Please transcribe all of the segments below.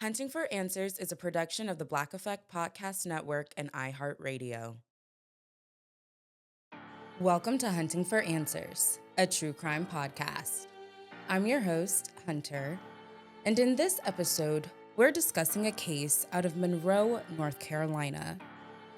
Hunting for Answers is a production of the Black Effect Podcast Network and iHeartRadio. Welcome to Hunting for Answers, a true crime podcast. I'm your host, Hunter, and in this episode, we're discussing a case out of Monroe, North Carolina,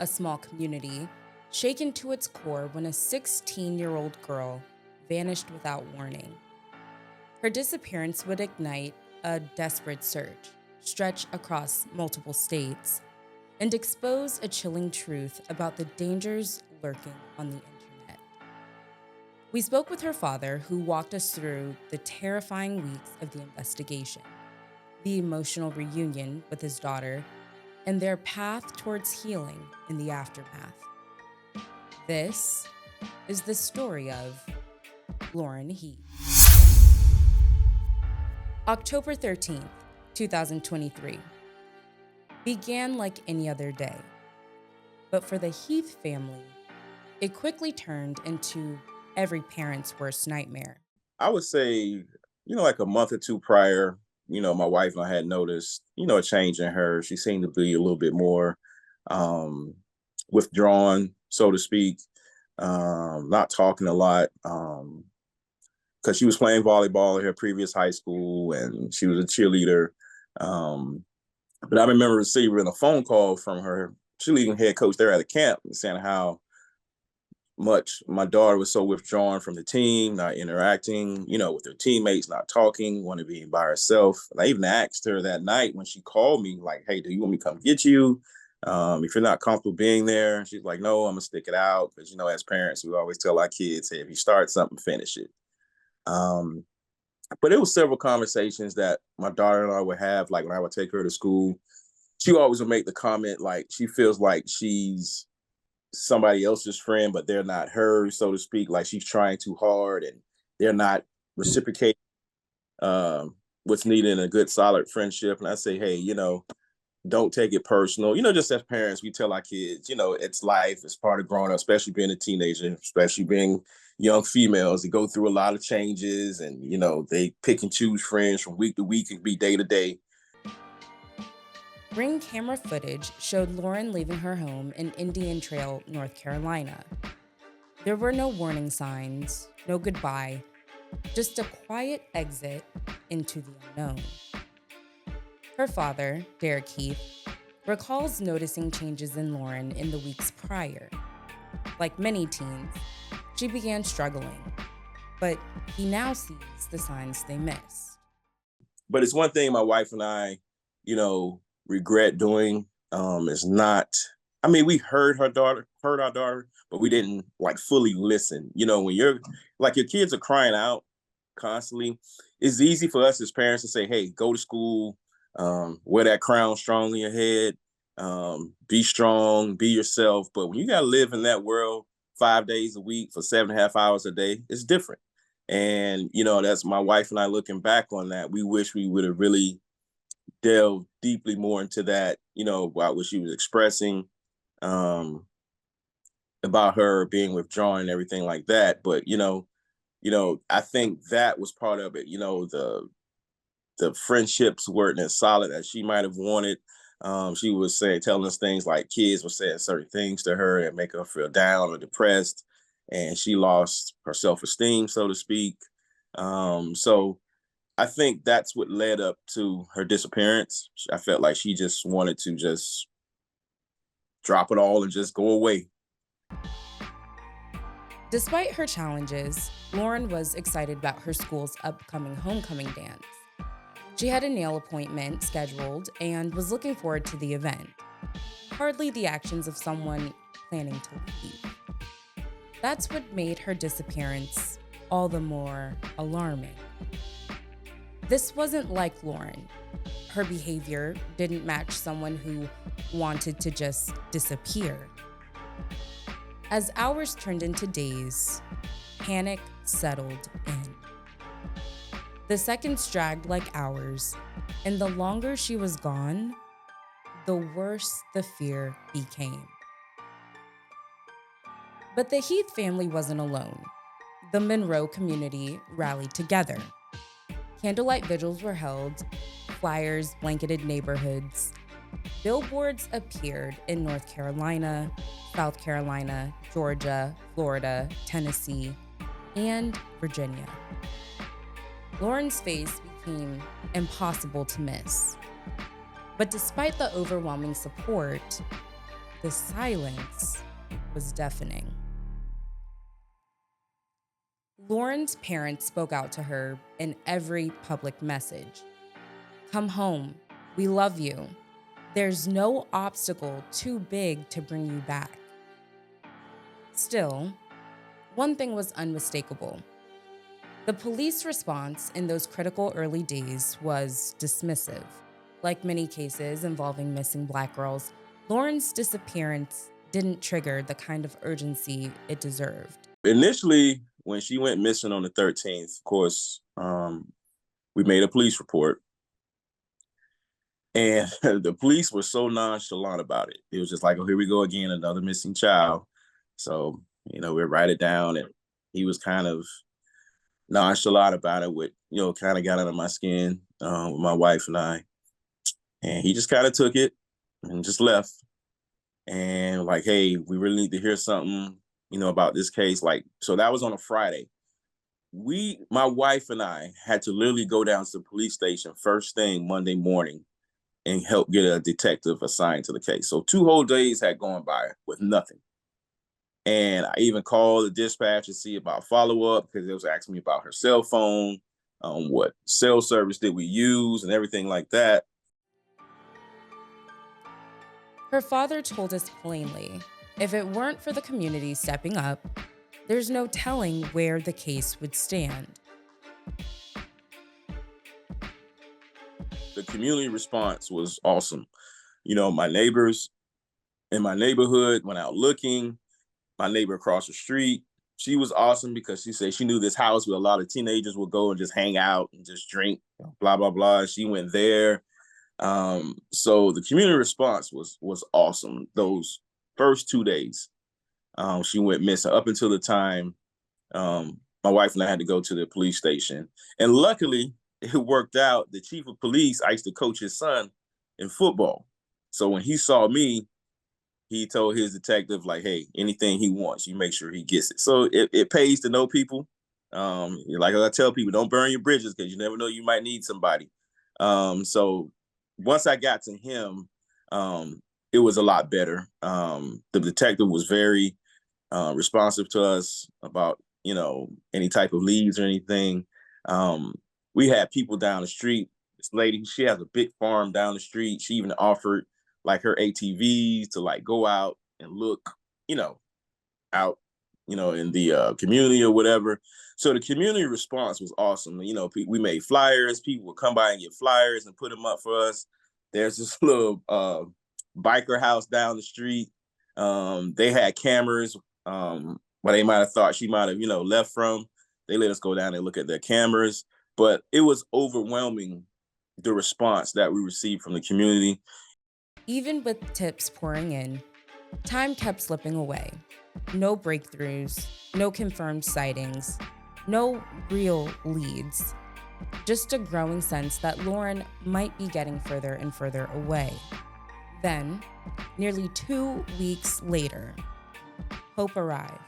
a small community shaken to its core when a 16-year-old girl vanished without warning. Her disappearance would ignite a desperate search, stretch across multiple states, and expose a chilling truth about the dangers lurking on the internet. We spoke with her father, who walked us through the terrifying weeks of the investigation, the emotional reunion with his daughter, and their path towards healing in the aftermath. This is the story of Lauren Heath. October 13th, 2023, began like any other day. But for the Heath family, it quickly turned into every parent's worst nightmare. I would say, like a month or two prior, my wife and I had noticed, a change in her. She seemed to be a little bit more um, withdrawn, so to speak, not talking a lot. Because she was playing volleyball at her previous high school and she was a cheerleader. Um, but I remember receiving a phone call from her cheerleading head coach there at the camp saying how much my daughter was so withdrawn from the team, not interacting, with her teammates, not talking, wanted to be by herself. And I even asked her that night when she called me, like, hey, do you want me to come get you? If you're not comfortable being there. She's like, no, I'm gonna stick it out. Because, as parents, we always tell our kids, hey, if you start something, finish it. Um, but it was several conversations that my daughter and I would have, like when I would take her to school. She always would make the comment like she feels like she's somebody else's friend, but they're not hers, so to speak. Like she's trying too hard and they're not reciprocating what's needed in a good, solid friendship. And I say, hey, don't take it personal. Just as parents, we tell our kids, it's life, it's part of growing up, especially being a teenager, especially being young females. They go through a lot of changes and, they pick and choose friends from week to week and be day to day. Ring camera footage showed Lauren leaving her home in Indian Trail, North Carolina. There were no warning signs, no goodbye, just a quiet exit into the unknown. Her father, Derrick Heath, recalls noticing changes in Lauren in the weeks prior. Like many teens, she began struggling, but he now sees the signs they missed. But it's one thing my wife and I, regret doing is not, we heard our daughter, but we didn't like fully listen. When you're like your kids are crying out constantly, it's easy for us as parents to say, hey, go to school, wear that crown strong in your head, be strong, be yourself. But when you got to live in that world 5 days a week for 7.5 hours a day, it's different. And, that's my wife and I looking back on that. We wish we would have really delved deeply more into that, about what she was expressing, about her being withdrawn and everything like that. But, I think that was part of it. The friendships weren't as solid as she might have wanted. She was telling us things like kids were saying certain things to her and make her feel down or depressed. And she lost her self-esteem, so to speak. So I think that's what led up to her disappearance. I felt like she just wanted to just drop it all and just go away. Despite her challenges, Lauren was excited about her school's upcoming homecoming dance. She had a nail appointment scheduled and was looking forward to the event. Hardly the actions of someone planning to leave. That's what made her disappearance all the more alarming. This wasn't like Lauren. Her behavior didn't match someone who wanted to just disappear. As hours turned into days, panic settled in. The seconds dragged like hours, and the longer she was gone, the worse the fear became. But the Heath family wasn't alone. The Monroe community rallied together. Candlelight vigils were held, flyers blanketed neighborhoods. Billboards appeared in North Carolina, South Carolina, Georgia, Florida, Tennessee, and Virginia. Lauren's face became impossible to miss. But despite the overwhelming support, the silence was deafening. Lauren's parents spoke out to her in every public message. "Come home. We love you. There's no obstacle too big to bring you back." Still, one thing was unmistakable. The police response in those critical early days was dismissive. Like many cases involving missing Black girls, Lauren's disappearance didn't trigger the kind of urgency it deserved. Initially, when she went missing on the 13th, of course, we made a police report. And the police were so nonchalant about it. It was just like, oh, here we go again, another missing child. So, we write it down, and he was kind of nonchalant about it, which, kind of got under my skin with my wife and I. And he just kind of took it and just left. And like, hey, we really need to hear something, about this case. So that was on a Friday. My wife and I had to literally go down to the police station first thing Monday morning and help get a detective assigned to the case. So 2 whole days had gone by with nothing. And I even called the dispatch to see about follow-up, because they was asking me about her cell phone, what cell service did we use and everything like that. Her father told us plainly, if it weren't for the community stepping up, there's no telling where the case would stand. The community response was awesome. My neighbors in my neighborhood went out looking. My neighbor across the street, she was awesome because she said she knew this house where a lot of teenagers would go and just hang out and just drink, blah, blah, blah. She went there. So the community response was awesome. Those first 2 days, she went missing up until the time my wife and I had to go to the police station. And luckily, it worked out. The chief of police, I used to coach his son in football. So when he saw me, he told his detective, like, hey, anything he wants, you make sure he gets it. So it pays to know people. Like I tell people, don't burn your bridges, because you never know, you might need somebody. So once I got to him, it was a lot better. The detective was very responsive to us about, any type of leads or anything. We had people down the street. This lady, she has a big farm down the street. She even offered like her ATVs to like go out and look, out, in the community or whatever. So the community response was awesome. We made flyers. People would come by and get flyers and put them up for us. There's this little biker house down the street. They had cameras where they might have thought she might have, left from. They let us go down and look at their cameras. But it was overwhelming, the response that we received from the community. Even with tips pouring in, time kept slipping away. No breakthroughs, no confirmed sightings, no real leads. Just a growing sense that Lauren might be getting further and further away. Then, nearly 2 weeks later, hope arrived.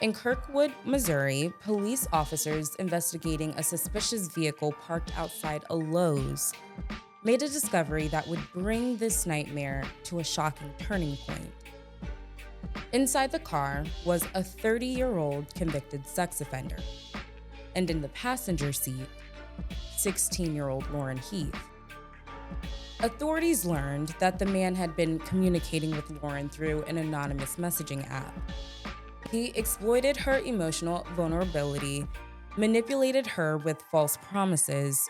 In Kirkwood, Missouri, police officers investigating a suspicious vehicle parked outside a Lowe's made a discovery that would bring this nightmare to a shocking turning point. Inside the car was a 30-year-old convicted sex offender, and in the passenger seat, 16-year-old Lauren Heath. Authorities learned that the man had been communicating with Lauren through an anonymous messaging app. He exploited her emotional vulnerability, manipulated her with false promises,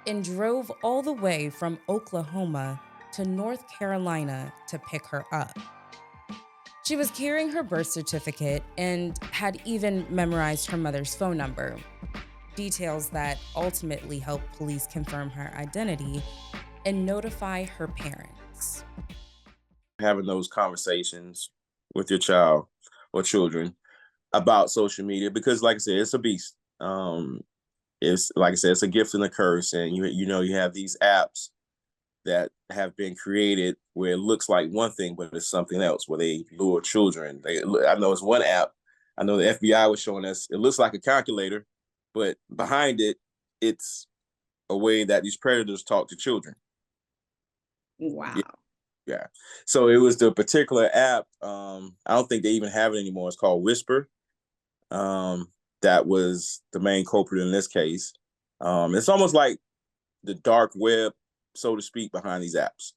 and drove all the way from Oklahoma to North Carolina to pick her up. She was carrying her birth certificate and had even memorized her mother's phone number, details that ultimately helped police confirm her identity and notify her parents. Having those conversations with your child or children about social media, because like I said, it's a beast. it's like I said, it's a gift and a curse. And you have these apps that have been created where it looks like one thing, but it's something else, where they lure children. I know it's one app. I know the FBI was showing us, it looks like a calculator, but behind it, it's a way that these predators talk to children. Yeah. Wow. Yeah. So it was the particular app. I don't think they even have it anymore. It's called Whisper. That was the main culprit in this case. It's almost like the dark web, so to speak, behind these apps,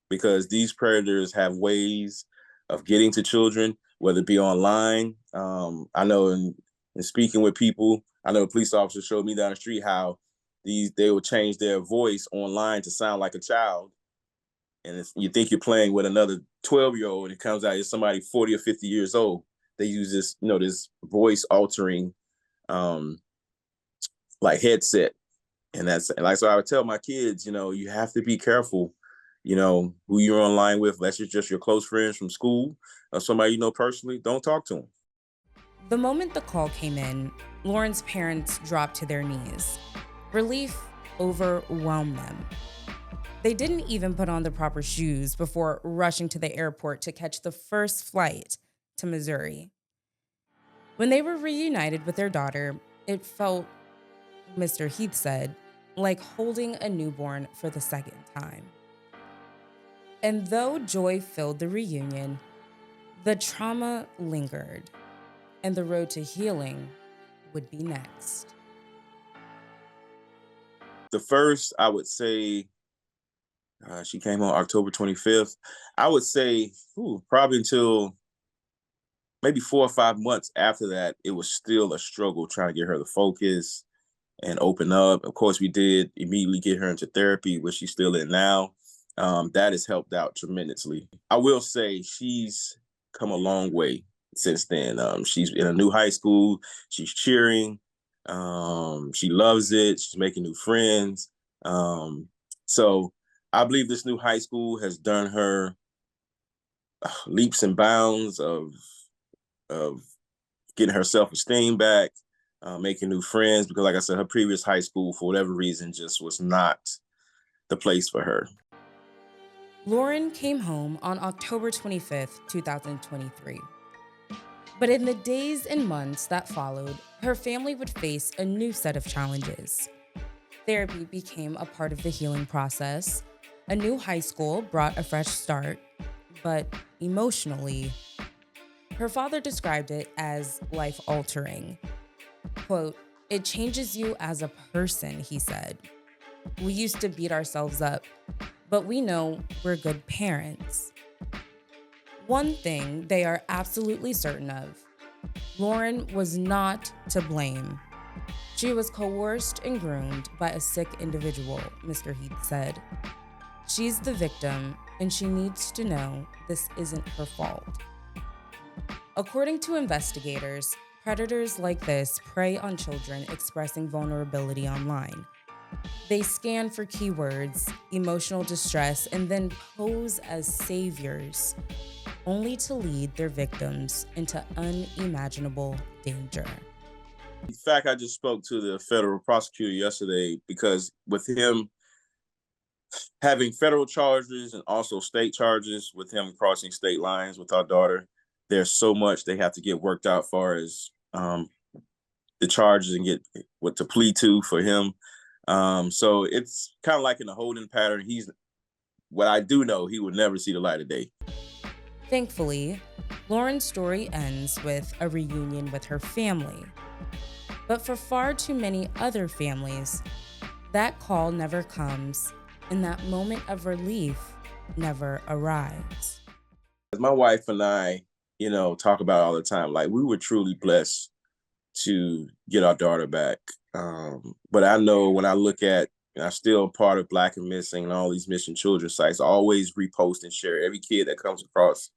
because these predators have ways of getting to children, whether it be online. I know in speaking with people, I know a police officer showed me down the street how they would change their voice online to sound like a child. And you think you're playing with another 12-year-old, and it comes out as somebody 40 or 50 years old. They use this, this voice altering like headset. And so I would tell my kids, you have to be careful, who you're online with. Unless it's just your close friends from school or somebody you know personally, don't talk to them. The moment the call came in, Lauren's parents dropped to their knees. Relief overwhelmed them. They didn't even put on the proper shoes before rushing to the airport to catch the first flight to Missouri. When they were reunited with their daughter, it felt, Mr. Heath said, like holding a newborn for the second time. And though joy filled the reunion, the trauma lingered, and the road to healing would be next. The first, I would say, she came on October 25th. I would say probably until maybe 4 or 5 months after that, it was still a struggle trying to get her to focus and open up. Of course, we did immediately get her into therapy, which she's still in now. That has helped out tremendously. I will say she's come a long way since then. She's in a new high school. She's cheering. She loves it. She's making new friends. So I believe this new high school has done her leaps and bounds of getting her self-esteem back, making new friends, because like I said, her previous high school, for whatever reason, just was not the place for her. Lauren came home on October 25th, 2023. But in the days and months that followed, her family would face a new set of challenges. Therapy became a part of the healing process. A new high school brought a fresh start, but emotionally, her father described it as life-altering. Quote, "It changes you as a person," he said. "We used to beat ourselves up, but we know we're good parents." One thing they are absolutely certain of: Lauren was not to blame. She was coerced and groomed by a sick individual, Mr. Heath said. She's the victim, and she needs to know this isn't her fault. According to investigators, predators like this prey on children expressing vulnerability online. They scan for keywords, emotional distress, and then pose as saviors, only to lead their victims into unimaginable danger. In fact, I just spoke to the federal prosecutor yesterday, because with him having federal charges and also state charges, with him crossing state lines with our daughter, there's so much they have to get worked out, far as the charges, and get what to plead to for him. So it's kind of like in a holding pattern. What I do know, he would never see the light of day. Thankfully, Lauren's story ends with a reunion with her family. But for far too many other families, that call never comes, and that moment of relief never arrives. My wife and I, talk about all the time, like, we were truly blessed to get our daughter back. But I know when I look at, I'm still part of Black and Missing and all these missing children sites, I always repost and share every kid that comes across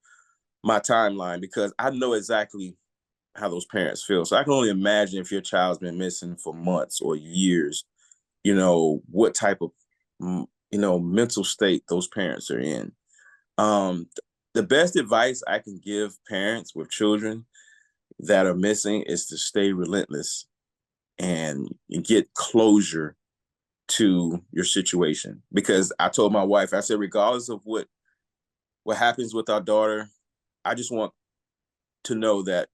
my timeline, because I know exactly how those parents feel. So I can only imagine if your child's been missing for months or years, what type of, mental state those parents are in. The best advice I can give parents with children that are missing is to stay relentless and get closure to your situation. Because I told my wife, I said, regardless of what happens with our daughter, I just want to know that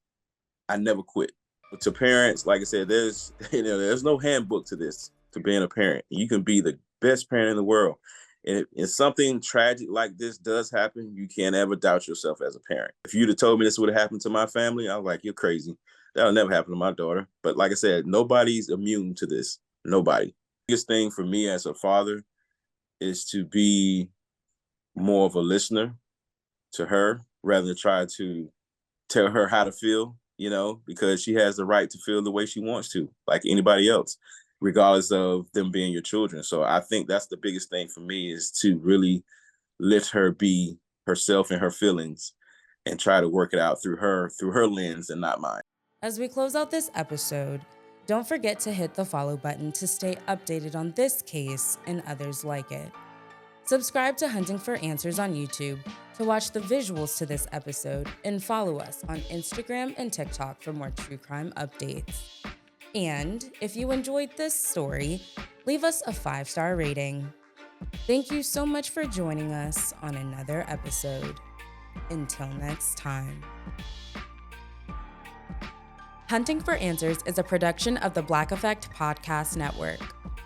I never quit. But to parents, like I said, there's no handbook to this, to being a parent. You can be the best parent in the world. And if something tragic like this does happen, you can't ever doubt yourself as a parent. If you'd have told me this would have happened to my family, I was like, you're crazy. That'll never happen to my daughter. But like I said, nobody's immune to this. Nobody. The biggest thing for me as a father is to be more of a listener to her rather than try to tell her how to feel, because she has the right to feel the way she wants to, like anybody else, regardless of them being your children. So I think that's the biggest thing for me, is to really let her be herself and her feelings and try to work it out through her lens and not mine. As we close out this episode, don't forget to hit the follow button to stay updated on this case and others like it. Subscribe to Hunting for Answers on YouTube to watch the visuals to this episode, and follow us on Instagram and TikTok for more true crime updates. And if you enjoyed this story, leave us a 5-star rating. Thank you so much for joining us on another episode. Until next time. Hunting for Answers is a production of the Black Effect Podcast Network.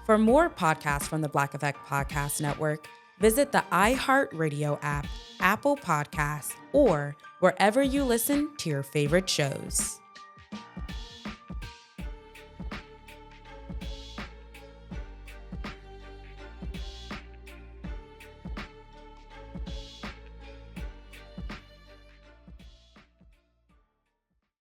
For more podcasts from the Black Effect Podcast Network, visit the iHeartRadio app, Apple Podcasts, or wherever you listen to your favorite shows.